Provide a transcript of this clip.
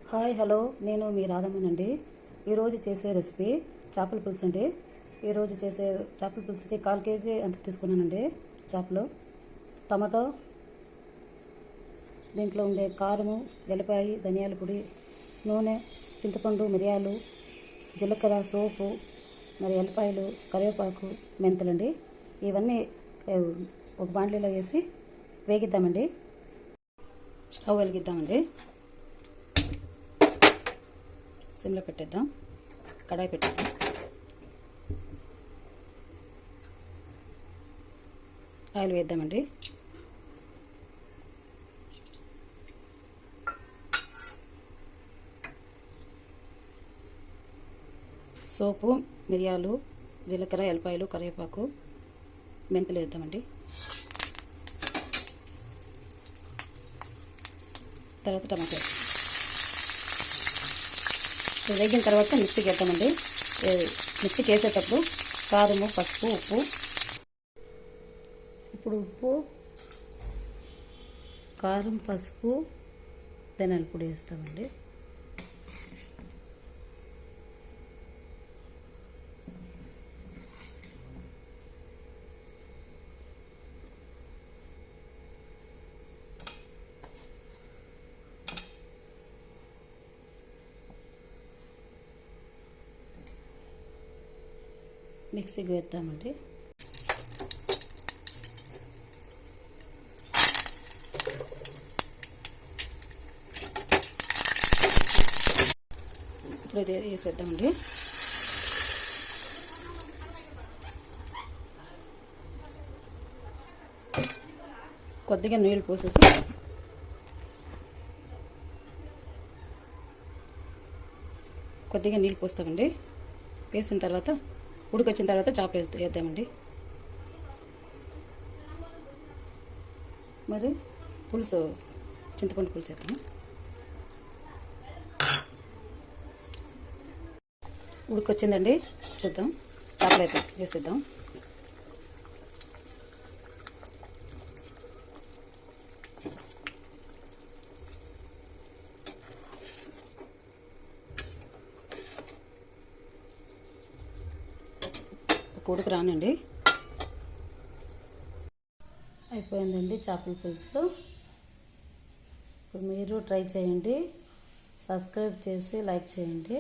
Hi hello నేను మీ రాధమ్మనండి. ఈరోజు చేసే రెసిపీ చేపల పులుసు అండి. ఈరోజు చేసే చేపల పులుసుకి 1/4 కేజీ అంత తీసుకున్నానండి. చేపలు, టమాటో, దీంట్లో ఉండే కారము, ఎల్లిపాయ, ధనియాల పొడి, నూనె, చింతపండు, మిరియాలు, జీలకర్ర, సోపు, మరి ఎల్లిపాయలు, కరివేపాకు, మెంతులండి. ఇవన్నీ ఒక బాండ్లీలో వేసి వేగిద్దామండి. స్టవ్ వెలిగిద్దామండి. సిమ్లో పెట్టేద్దాం. కడాయి పెట్టేద్దాం. ఆయిల్ వేద్దామండి. సోపు, మిరియాలు, జీలకర్ర, ఎల్లిపాయలు, కరివేపాకు, మెంతులు వేద్దామండి. తర్వాత టమాటా వేగిన తర్వాత మిక్సీకి వేద్దామండి. మిక్సీకి వేసేటప్పుడు కారము, పసుపు, ఉప్పు, ఇప్పుడు ఉప్పు, కారం, పసుపు, ధనియాల పొడి వేస్తామండి. మిక్సీకి వేద్దామండి. ఇప్పుడు ఇది వేసేద్దామండి. కొద్దిగా నీళ్ళు పోసేసి పోస్తామండి. వేసిన తర్వాత ఉడికొచ్చిన తర్వాత చేపలు వేద్దామండి. మరి పులుసు, చింతపండు పులుసు వేద్దాము. ఉడికొచ్చిందండి, చూద్దాం. చేపలు అయితే వేసేద్దాం. ఉడికి రానండి. అయిపోయిందండి చేపల పులుసు. ఇప్పుడు మీరు ట్రై చేయండి, సబ్స్క్రైబ్ చేసి లైక్ చేయండి.